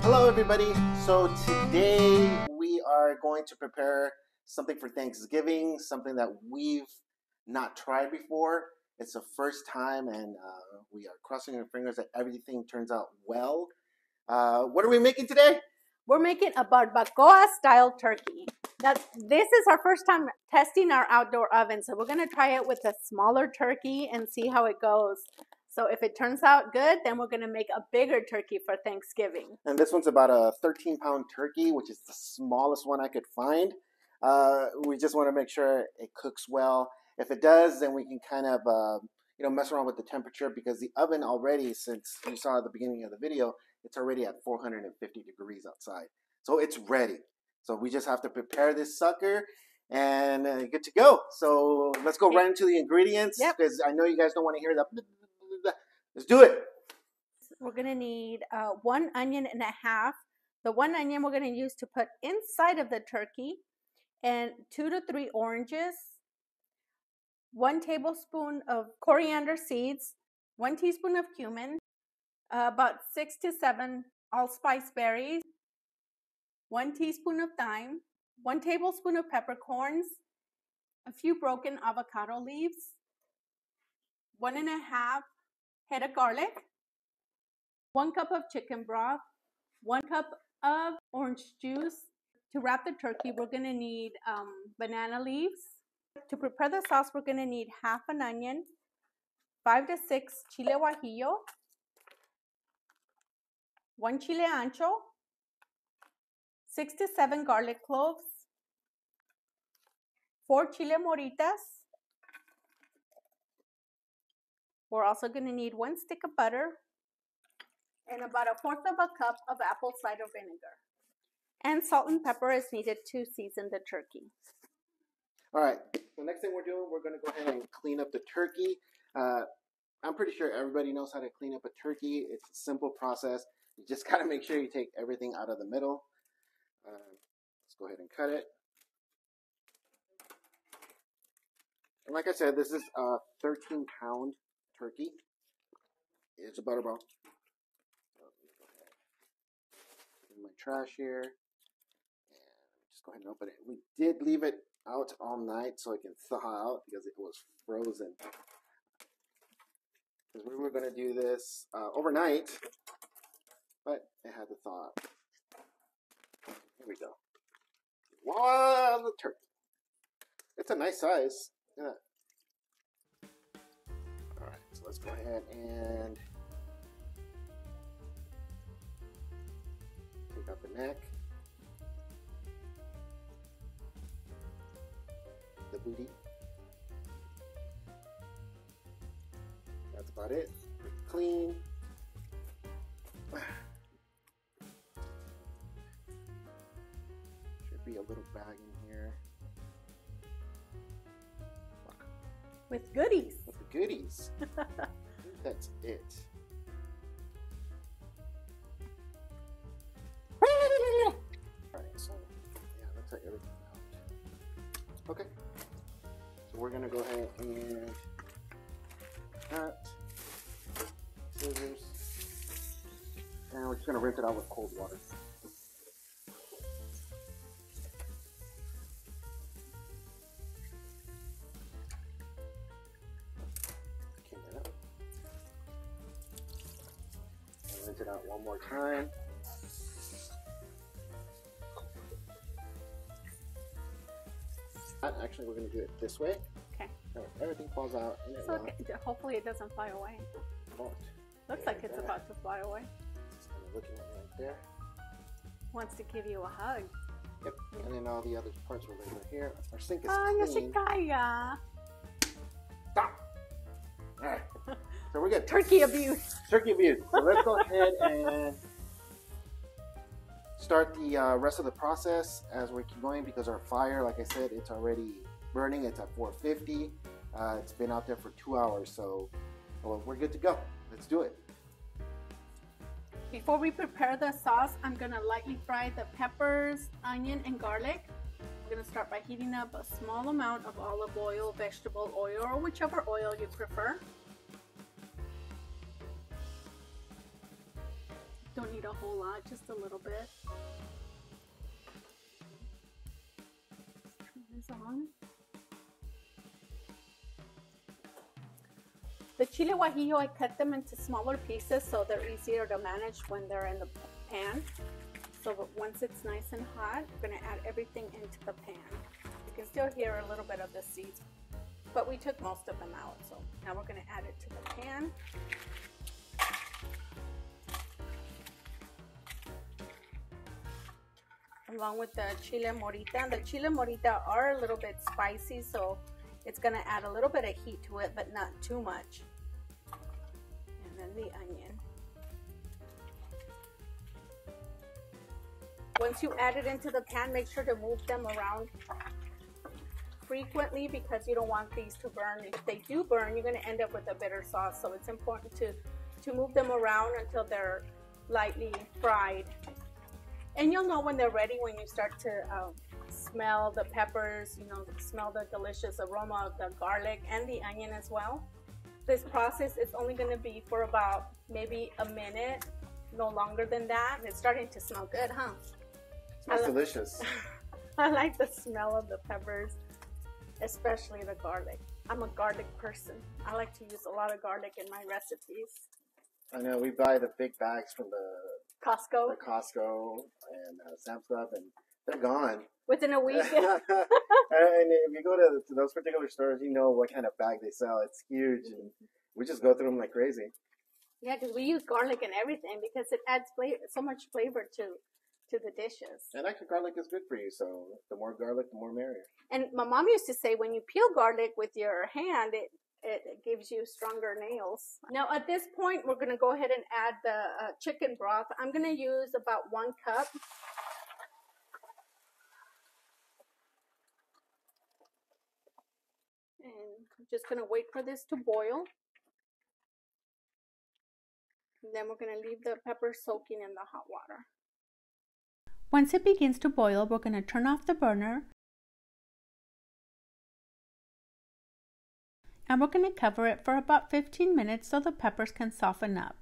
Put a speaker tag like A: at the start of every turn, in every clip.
A: Hello everybody. So today we are going to prepare something for Thanksgiving, something that we've not tried before. It's the first time and we are crossing our fingers that everything turns out well. What are we making today?
B: We're making a Barbacoa-Style turkey. This is our first time testing our outdoor oven, so we're going to try it with a smaller turkey and see how it goes. So if it turns out good, then we're going to make a bigger turkey for Thanksgiving.
A: And this one's about a 13-pound turkey, which is the smallest one I could find. We just want to make sure it cooks well. If it does, then we can kind of mess around with the temperature, because the oven already, since you saw at the beginning of the video, it's already at 450 degrees outside. So it's ready. So we just have to prepare this sucker and good to go. So let's go right into the ingredients, because I know you guys don't want to hear that. Let's do it.
B: We're going to need 1 onion and a half. The 1 onion we're going to use to put inside of the turkey, and 2 to 3 oranges, 1 tablespoon of coriander seeds, 1 teaspoon of cumin, about 6 to 7 allspice berries, 1 teaspoon of thyme, 1 tablespoon of peppercorns, a few broken avocado leaves, 1 and a half head of garlic, 1 cup of chicken broth, 1 cup of orange juice. To wrap the turkey, we're going to need banana leaves. To prepare the sauce, we're going to need half an onion, 5 to 6 chile guajillo, 1 chile ancho, 6 to 7 garlic cloves, 4 chile moritas. We're also going to need 1 stick of butter and about 1/4 of a cup of apple cider vinegar. And salt and pepper is needed to season the turkey.
A: All right, the next thing we're doing, we're going to go ahead and clean up the turkey. I'm pretty sure everybody knows how to clean up a turkey. It's a simple process. You just got to make sure you take everything out of the middle. Let's go ahead and cut it. And like I said, this is a 13-pound turkey. It's a butterball. So let me go ahead in my trash here. And just go ahead and open it. We did leave it out all night so it can thaw out, because it was frozen. Because we were going to do this overnight, but it had to thaw out. Here we go. Wow, the turkey. It's a nice size. Yeah. All right, so let's go ahead and take out the neck, the booty. That's about it. Pretty clean. Should be a little bag in here.
B: With goodies.
A: With the goodies. I think that's it. Alright, so yeah, looks like everything out. Okay. So we're gonna go ahead and cut, scissors, and we're just gonna rinse it out with cold water. Rinse it out one more time. Actually, we're going to do it this way.
B: Okay.
A: So everything falls out. And
B: so hopefully it doesn't fly away.
A: It won't.
B: Looks like it's about to fly away.
A: Just kind of looking at me right there.
B: Wants to give you a hug.
A: Yep. And then all the other parts will lay right here. Our sink is clean.
B: Stop!
A: All right. So we're good.
B: Turkey abuse.
A: Turkey abuse. So let's go ahead and start the rest of the process as we keep going, because our fire, like I said, it's already burning. It's at 450. It's been out there for 2 hours, so we're good to go. Let's do it.
B: Before we prepare the sauce, I'm going to lightly fry the peppers, onion, and garlic. We're going to start by heating up a small amount of olive oil, vegetable oil, or whichever oil you prefer. Don't need a whole lot, just a little bit. Turn this on. The chile guajillo, I cut them into smaller pieces so they're easier to manage when they're in the pan. So once it's nice and hot, we're gonna add everything into the pan. You can still hear a little bit of the seeds, but we took most of them out. So now we're gonna add it to the pan. Along with the chile morita. The chile morita are a little bit spicy, so it's gonna add a little bit of heat to it, but not too much. And then the onion. Once you add it into the pan, make sure to move them around frequently because you don't want these to burn. If they do burn, you're gonna end up with a bitter sauce. So it's important to move them around until they're lightly fried. And you'll know when they're ready when you start to smell the peppers, you know, smell the delicious aroma of the garlic and the onion as well. This process is only going to be for about maybe a minute, no longer than that. It's starting to smell good, huh?
A: Smells delicious.
B: I like the smell of the peppers, especially the garlic. I'm a garlic person. I like to use a lot of garlic in my recipes.
A: I know, we buy the big bags from the
B: Costco
A: and Sam's Club, and they're gone
B: within a week.
A: And if you go to those particular stores, you know what kind of bag they sell. It's huge, and we just go through them like crazy.
B: Yeah, because we use garlic in everything because it adds flavor, so much flavor to the dishes.
A: And actually, garlic is good for you, so the more garlic, the more merrier.
B: And my mom used to say when you peel garlic with your hand, it gives you stronger nails. Now at this point, we're going to go ahead and add the chicken broth. I'm going to use about 1 cup. And I'm just going to wait for this to boil. And then we're going to leave the pepper soaking in the hot water. Once it begins to boil, we're going to turn off the burner. And we're going to cover it for about 15 minutes so the peppers can soften up.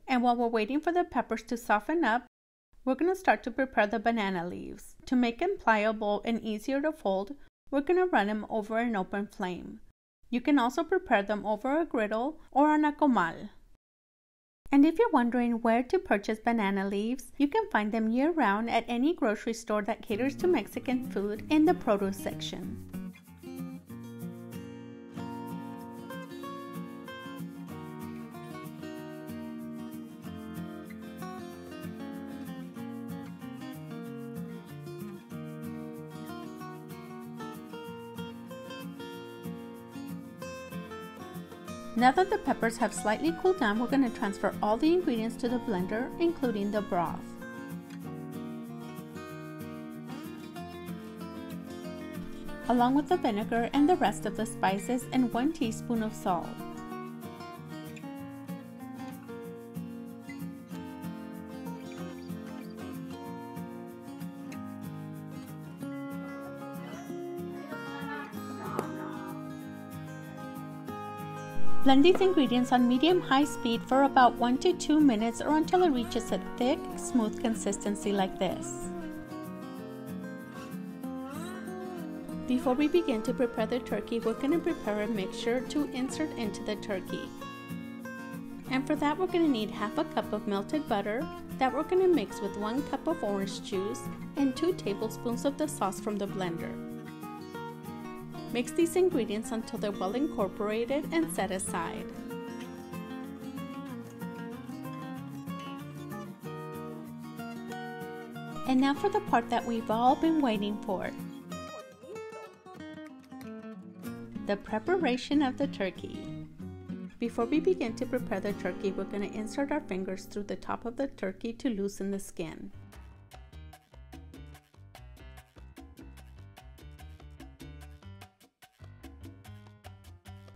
B: And while we're waiting for the peppers to soften up, we're going to start to prepare the banana leaves. To make them pliable and easier to fold, we're going to run them over an open flame. You can also prepare them over a griddle or on a comal. And if you're wondering where to purchase banana leaves, you can find them year-round at any grocery store that caters to Mexican food in the produce section. Now that the peppers have slightly cooled down, we're going to transfer all the ingredients to the blender, including the broth. Along with the vinegar and the rest of the spices and 1 teaspoon of salt. Blend these ingredients on medium-high speed for about 1 to 2 minutes or until it reaches a thick, smooth consistency like this. Before we begin to prepare the turkey, we're going to prepare a mixture to insert into the turkey. And for that, we're going to need half a cup of melted butter that we're going to mix with 1 cup of orange juice and 2 tablespoons of the sauce from the blender. Mix these ingredients until they're well incorporated and set aside. And now for the part that we've all been waiting for. The preparation of the turkey. Before we begin to prepare the turkey, we're going to insert our fingers through the top of the turkey to loosen the skin.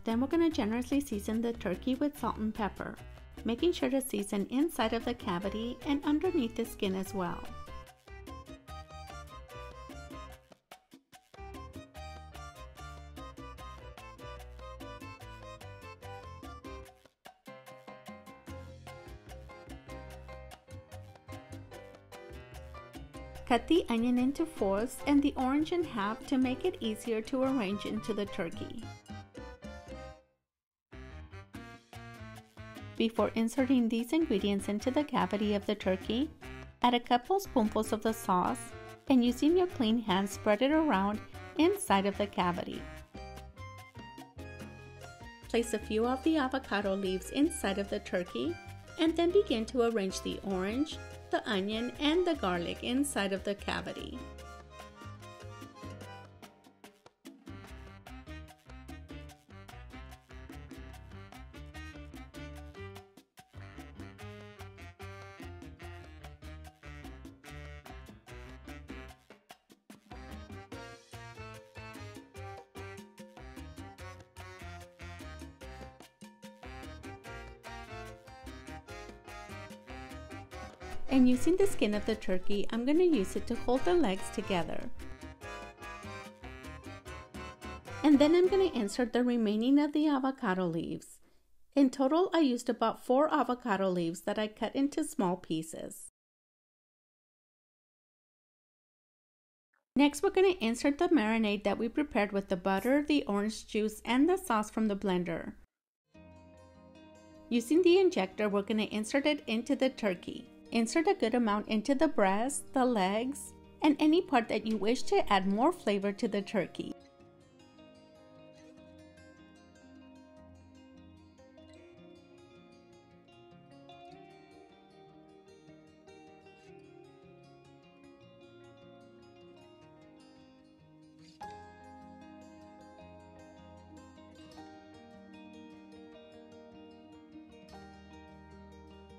B: Then we're going to generously season the turkey with salt and pepper, making sure to season inside of the cavity and underneath the skin as well. Cut the onion into fourths and the orange in half to make it easier to arrange into the turkey. Before inserting these ingredients into the cavity of the turkey, add a couple spoonfuls of the sauce and using your clean hands spread it around inside of the cavity. Place a few of the avocado leaves inside of the turkey and then begin to arrange the orange, the onion, and the garlic inside of the cavity. And using the skin of the turkey, I'm going to use it to hold the legs together. And then I'm going to insert the remaining of the avocado leaves. In total, I used about 4 avocado leaves that I cut into small pieces. Next, we're going to insert the marinade that we prepared with the butter, the orange juice, and the sauce from the blender. Using the injector, we're going to insert it into the turkey. Insert a good amount into the breast, the legs, and any part that you wish to add more flavor to the turkey.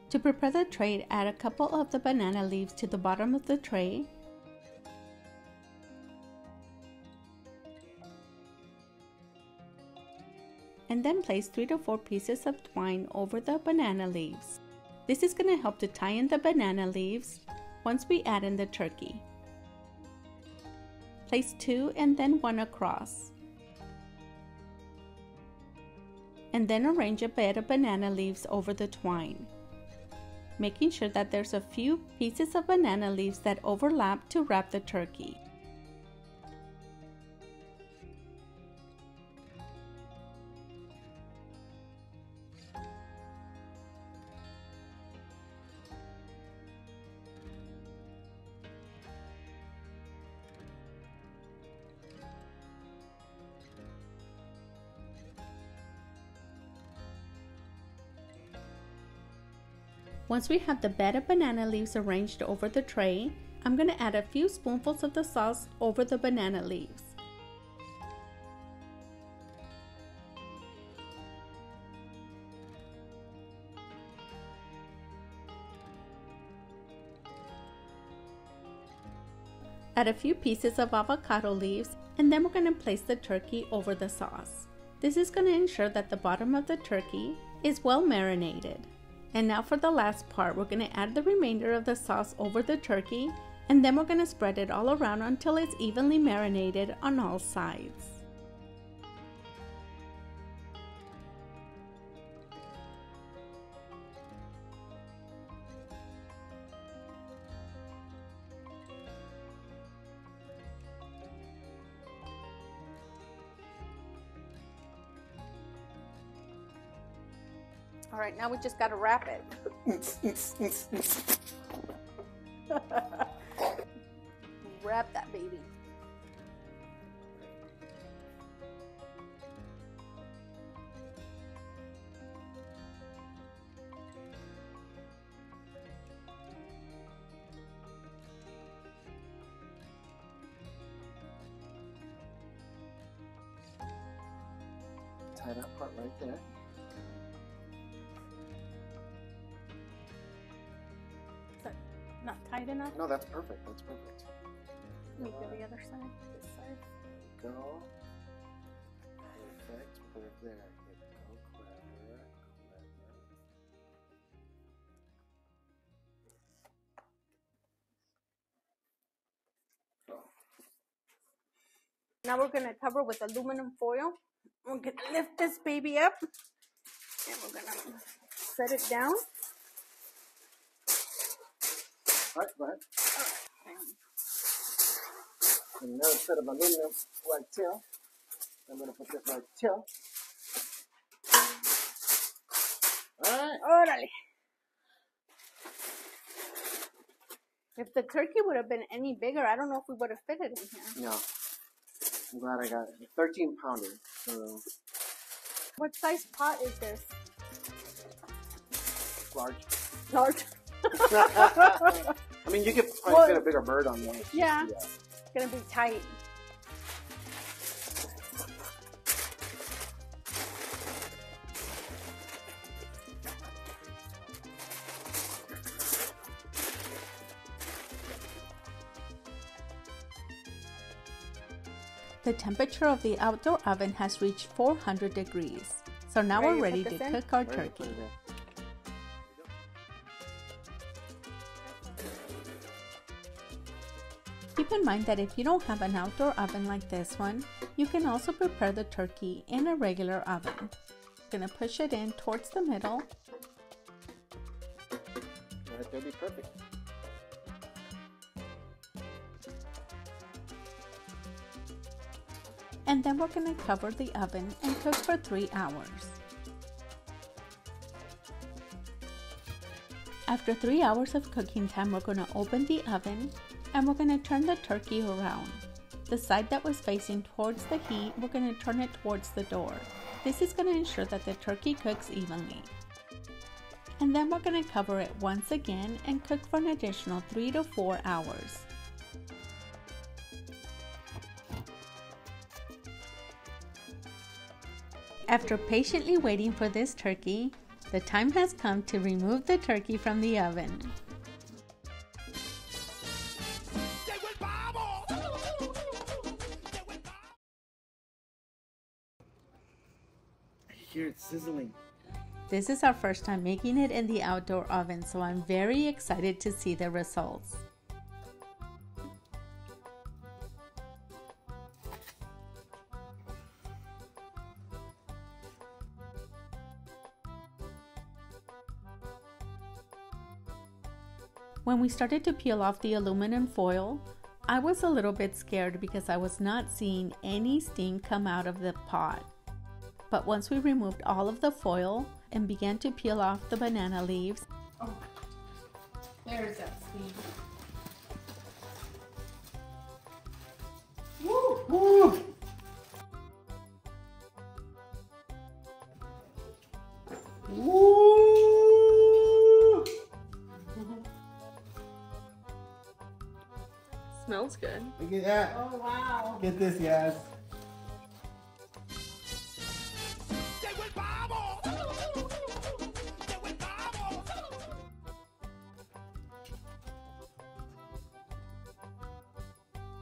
B: To prepare the tray, add a couple of the banana leaves to the bottom of the tray. And then place 3 to 4 pieces of twine over the banana leaves. This is going to help to tie in the banana leaves once we add in the turkey. Place 2 and then 1 across. And then arrange a bed of banana leaves over the twine, making sure that there's a few pieces of banana leaves that overlap to wrap the turkey. Once we have the bed of banana leaves arranged over the tray, I'm going to add a few spoonfuls of the sauce over the banana leaves. Add a few pieces of avocado leaves, and then we're going to place the turkey over the sauce. This is going to ensure that the bottom of the turkey is well marinated. And now for the last part, we're going to add the remainder of the sauce over the turkey, and then we're going to spread it all around until it's evenly marinated on all sides. All right, now we just got to wrap it. Wrap that baby.
A: Tie that part right there.
B: Not tight enough?
A: No, that's perfect. That's perfect.
B: Let me go the other side. This side.
A: There you go. Perfect. Put it there. Here we go. Clever. Clever.
B: Now we're going to cover with aluminum foil. We're going to lift this baby up. And we're going to set it down.
A: All right, go ahead. another set of aluminum right here. I'm going to put this right here. Alright.
B: Órale. If the turkey would have been any bigger, I don't know if we would have fit it in here.
A: No. I'm glad I got it. 13 pounder. So.
B: What size pot is this?
A: Large.
B: Large.
A: I mean, you could probably fit a bigger bird on there.
B: Yeah. It's going to be tight. The temperature of the outdoor oven has reached 400 degrees. So now we're ready to cook our turkey. Keep in mind that if you don't have an outdoor oven like this one, you can also prepare the turkey in a regular oven. I'm going to push it in towards the middle.
A: Right there, be perfect.
B: And then we're going to cover the oven and cook for 3 hours. After 3 hours of cooking time, we're going to open the oven and we're going to turn the turkey around. The side that was facing towards the heat, we're going to turn it towards the door. This is going to ensure that the turkey cooks evenly. And then we're going to cover it once again and cook for an additional 3 to 4 hours. After patiently waiting for this turkey, the time has come to remove the turkey from the oven.
A: I hear it sizzling.
B: This is our first time making it in the outdoor oven, so I'm very excited to see the results. When we started to peel off the aluminum foil, I was a little bit scared because I was not seeing any steam come out of the pot. But once we removed all of the foil and began to peel off the banana leaves, oh, there's that steam.
A: Woo! Woo! Woo!
B: Smells good.
A: Look at that.
B: Oh wow.
A: Get this, yes.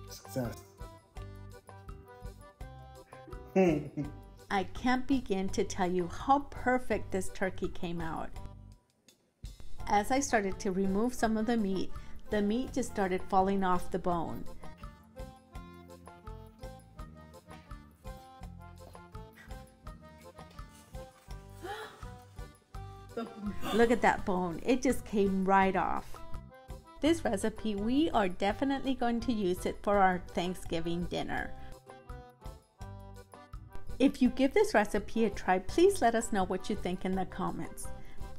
A: Success.
B: I can't begin to tell you how perfect this turkey came out. As I started to remove some of the meat just started falling off the bone. Look at that bone, it just came right off. This recipe, we are definitely going to use it for our Thanksgiving dinner. If you give this recipe a try, please let us know what you think in the comments.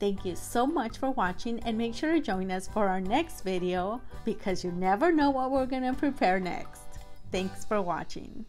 B: Thank you so much for watching, and make sure to join us for our next video because you never know what we're going to prepare next. Thanks for watching.